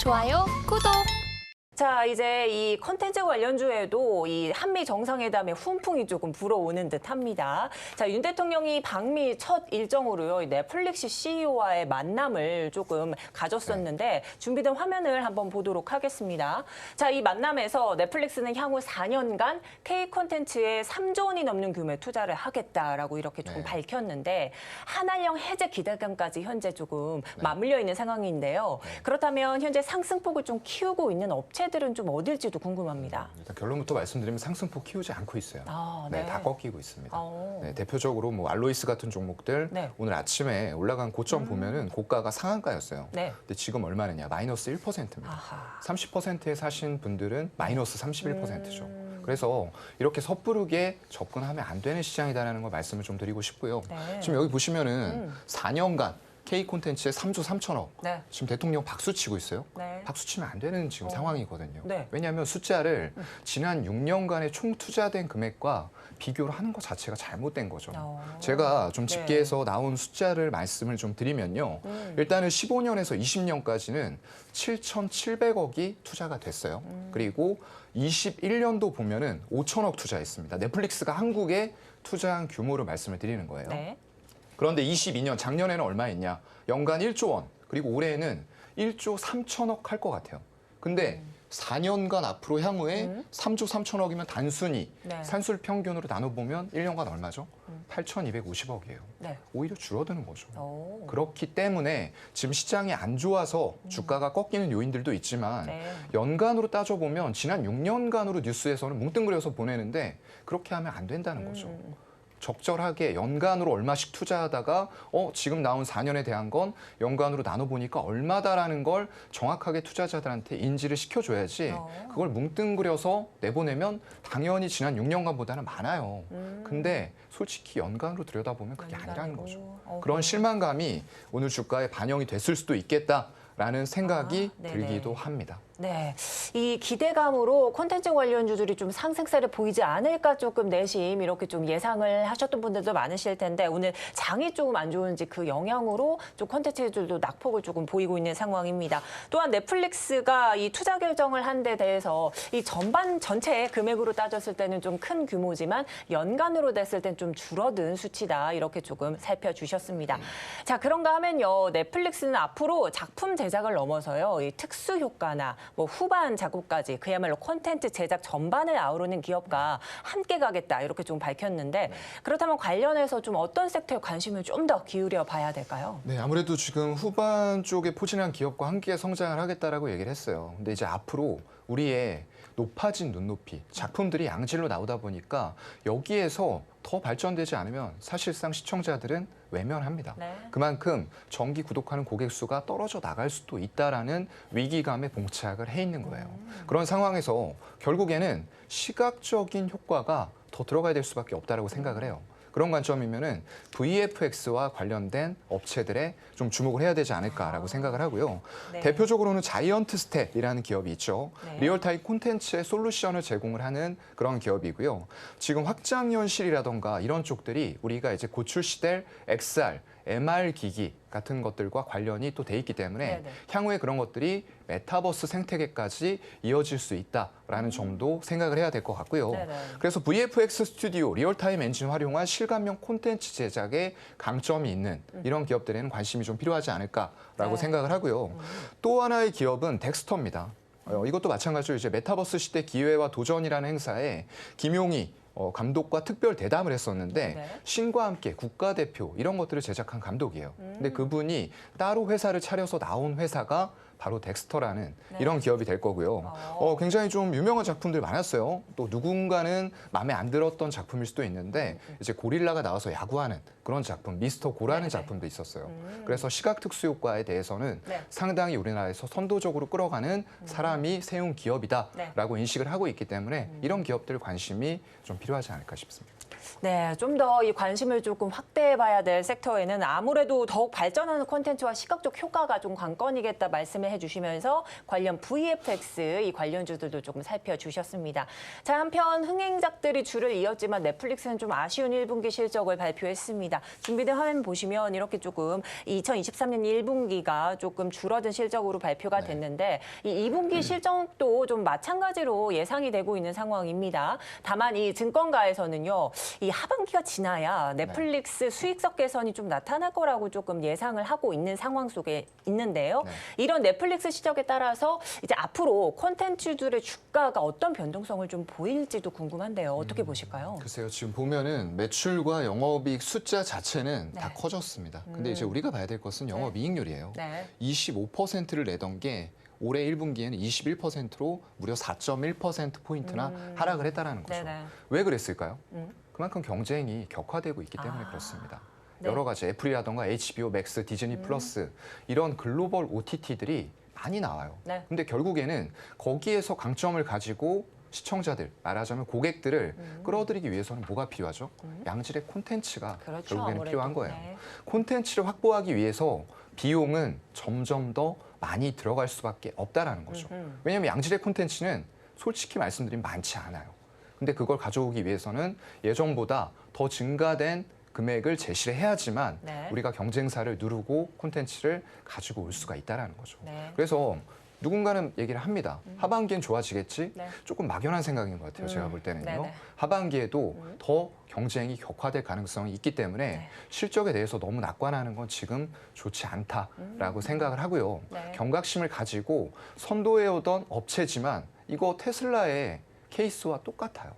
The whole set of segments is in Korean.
좋아요, 구독! 자, 이제 이 콘텐츠 관련주에도 이 한미 정상회담의 훈풍이 조금 불어오는 듯합니다. 자, 윤 대통령이 방미 첫 일정으로요, 넷플릭스 CEO와의 만남을 조금 가졌었는데 준비된 화면을 한번 보도록 하겠습니다. 자, 이 만남에서 넷플릭스는 향후 4년간 K 콘텐츠에 3조 원이 넘는 규모의 투자를 하겠다라고 이렇게 조금 밝혔는데 한한령 해제 기대감까지 현재 조금 맞물려 있는 상황인데요. 그렇다면 현재 상승폭을 좀 키우고 있는 업체들은 좀 어딜지도 궁금합니다. 일단 결론부터 말씀드리면 상승폭 키우지 않고 있어요. 네, 다 꺾이고 있습니다. 네, 대표적으로 뭐 알로이스 같은 종목들 오늘 아침에 올라간 고점 보면은 고가가 상한가였어요. 근데 지금 얼마느냐? 마이너스 1%입니다. 30%에 사신 분들은 마이너스 31%죠. 그래서 이렇게 섣부르게 접근하면 안 되는 시장이다라는 걸 말씀을 좀 드리고 싶고요. 지금 여기 보시면은 4년간 K 콘텐츠에 3조 3천억. 지금 대통령 박수 치고 있어요. 박수 치면 안 되는 지금 상황이거든요. 왜냐하면 숫자를 지난 6년간의 총 투자된 금액과 비교를 하는 것 자체가 잘못된 거죠. 제가 좀 집계해서 나온 숫자를 말씀을 좀 드리면요. 일단은 15년에서 20년까지는 7,700억이 투자가 됐어요. 그리고 21년도 보면은 5천억 투자했습니다. 넷플릭스가 한국에 투자한 규모를 말씀을 드리는 거예요. 그런데 22년 작년에는 얼마였냐? 연간 1조 원. 그리고 올해는 1조 3천억 할 것 같아요. 근데 4년간 앞으로 향후에 3조 3천억이면 단순히 산술 평균으로 나눠보면 1년간 얼마죠? 8,250억이에요. 오히려 줄어드는 거죠. 그렇기 때문에 지금 시장이 안 좋아서 주가가 꺾이는 요인들도 있지만 연간으로 따져보면 지난 6년간으로 뉴스에서는 뭉뚱그려서 보내는데 그렇게 하면 안 된다는 거죠. 적절하게 연간으로 얼마씩 투자하다가 지금 나온 4년에 대한 건 연간으로 나눠보니까 얼마다라는 걸 정확하게 투자자들한테 인지를 시켜줘야지 그걸 뭉뚱그려서 내보내면 당연히 지난 6년간보다는 많아요. 근데 솔직히 연간으로 들여다보면 그게 아니라는 거죠. 그런 실망감이 오늘 주가에 반영이 됐을 수도 있겠다라는 생각이 들기도 합니다. 네, 이 기대감으로 콘텐츠 관련주들이 좀 상승세를 보이지 않을까 조금 내심 이렇게 좀 예상을 하셨던 분들도 많으실 텐데 오늘 장이 조금 안 좋은지 그 영향으로 좀 콘텐츠들도 낙폭을 조금 보이고 있는 상황입니다. 또한 넷플릭스가 이 투자 결정을 한 데 대해서 이 전반 전체 금액으로 따졌을 때는 좀 큰 규모지만 연간으로 됐을 땐 좀 줄어든 수치다 이렇게 조금 살펴주셨습니다. 자, 그런가 하면요, 넷플릭스는 앞으로 작품 제작을 넘어서요, 이 특수 효과나 뭐 후반 작업까지 그야말로 콘텐츠 제작 전반을 아우르는 기업과 함께 가겠다 이렇게 좀 밝혔는데 그렇다면 관련해서 좀 어떤 섹터에 관심을 좀 더 기울여 봐야 될까요? 네, 아무래도 지금 후반 쪽에 포진한 기업과 함께 성장을 하겠다라고 얘기를 했어요. 근데 이제 앞으로 우리의 높아진 눈높이, 작품들이 양질로 나오다 보니까 여기에서 더 발전되지 않으면 사실상 시청자들은 외면합니다. 그만큼 정기 구독하는 고객 수가 떨어져 나갈 수도 있다라는 위기감에 봉착을 해 있는 거예요. 그런 상황에서 결국에는 시각적인 효과가 더 들어가야 될 수밖에 없다라고 생각을 해요. 그런 관점이면은 VFX와 관련된 업체들에 좀 주목을 해야 되지 않을까라고 생각을 하고요. 대표적으로는 자이언트 스텝이라는 기업이 있죠. 리얼타임 콘텐츠의 솔루션을 제공을 하는 그런 기업이고요. 지금 확장현실이라던가 이런 쪽들이 우리가 이제 곧 출시될 XR, MR 기기 같은 것들과 관련이 또 돼 있기 때문에 향후에 그런 것들이 메타버스 생태계까지 이어질 수 있다라는 점도 생각을 해야 될 것 같고요. 그래서 VFX 스튜디오, 리얼타임 엔진 활용한 실감형 콘텐츠 제작에 강점이 있는 이런 기업들에는 관심이 좀 필요하지 않을까라고 생각을 하고요. 또 하나의 기업은 덱스터입니다. 이것도 마찬가지로 이제 메타버스 시대 기회와 도전이라는 행사에 김용희 감독과 특별 대담을 했었는데 신과 함께 국가대표 이런 것들을 제작한 감독이에요. 근데 그분이 따로 회사를 차려서 나온 회사가 바로 덱스터라는 이런 기업이 될 거고요. 굉장히 좀 유명한 작품들 많았어요. 또 누군가는 마음에 안 들었던 작품일 수도 있는데 이제 고릴라가 나와서 야구하는 그런 작품, 미스터 고라는 작품도 있었어요. 그래서 시각 특수 효과에 대해서는 상당히 우리나라에서 선도적으로 끌어가는 사람이 세운 기업이다라고 인식을 하고 있기 때문에 이런 기업들 관심이 좀 필요하지 않을까 싶습니다. 네, 좀 더 이 관심을 조금 확대해봐야 될 섹터에는 아무래도 더욱 발전하는 콘텐츠와 시각적 효과가 좀 관건이겠다 말씀을 해주시면서 관련 VFX 이 관련주들도 조금 살펴주셨습니다. 자, 한편 흥행작들이 줄을 이었지만 넷플릭스는 좀 아쉬운 1분기 실적을 발표했습니다. 준비된 화면 보시면 이렇게 조금 2023년 1분기가 조금 줄어든 실적으로 발표가 됐는데 이 2분기 실적도 좀 마찬가지로 예상이 되고 있는 상황입니다. 다만 이 증권가에서는요, 이 하반기가 지나야 넷플릭스 수익성 개선이 좀 나타날 거라고 조금 예상을 하고 있는 상황 속에 있는데요. 이런 넷플릭스 시적에 따라서 이제 앞으로 콘텐츠들의 주가가 어떤 변동성을 좀 보일지도 궁금한데요. 어떻게 보실까요? 글쎄요, 지금 보면은 매출과 영업이익 숫자 자체는 다 커졌습니다. 근데 이제 우리가 봐야 될 것은 영업이익률이에요. 25%를 내던 게 올해 1분기에는 21%로 무려 4.1%포인트나 하락을 했다는 거죠. 왜 그랬을까요? 그만큼 경쟁이 격화되고 있기 때문에 그렇습니다. 여러 가지 애플이라던가 HBO 맥스, 디즈니 플러스 이런 글로벌 OTT들이 많이 나와요. 근데 결국에는 거기에서 강점을 가지고 시청자들, 말하자면 고객들을 끌어들이기 위해서는 뭐가 필요하죠? 양질의 콘텐츠가 결국에는 아무래도. 필요한 거예요. 콘텐츠를 확보하기 위해서 비용은 점점 더 많이 들어갈 수밖에 없다라는 거죠. 왜냐하면 양질의 콘텐츠는 솔직히 말씀드리면 많지 않아요. 근데 그걸 가져오기 위해서는 예전보다 더 증가된 금액을 제시를 해야지만 우리가 경쟁사를 누르고 콘텐츠를 가지고 올 수가 있다는 거죠. 그래서 누군가는 얘기를 합니다. 하반기엔 좋아지겠지? 조금 막연한 생각인 것 같아요. 제가 볼 때는요. 하반기에도 더 경쟁이 격화될 가능성이 있기 때문에 실적에 대해서 너무 낙관하는 건 지금 좋지 않다라고 생각을 하고요. 경각심을 가지고 선도해오던 업체지만 이거 테슬라의 케이스와 똑같아요.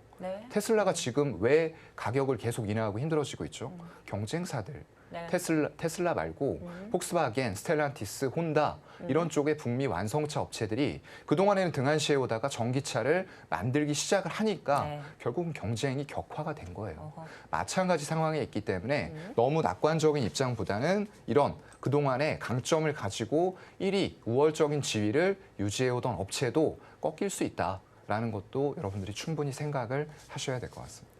테슬라가 지금 왜 가격을 계속 인하하고 힘들어지고 있죠? 경쟁사들. 테슬라 말고 폭스바겐, 스텔란티스, 혼다 이런 쪽의 북미 완성차 업체들이 그동안에는 등한시해오다가 전기차를 만들기 시작을 하니까 결국은 경쟁이 격화가 된 거예요. 마찬가지 상황에 있기 때문에 너무 낙관적인 입장보다는 이런 그동안의 강점을 가지고 1위, 우월적인 지위를 유지해오던 업체도 꺾일 수 있다라는 것도 여러분들이 충분히 생각을 하셔야 될 것 같습니다.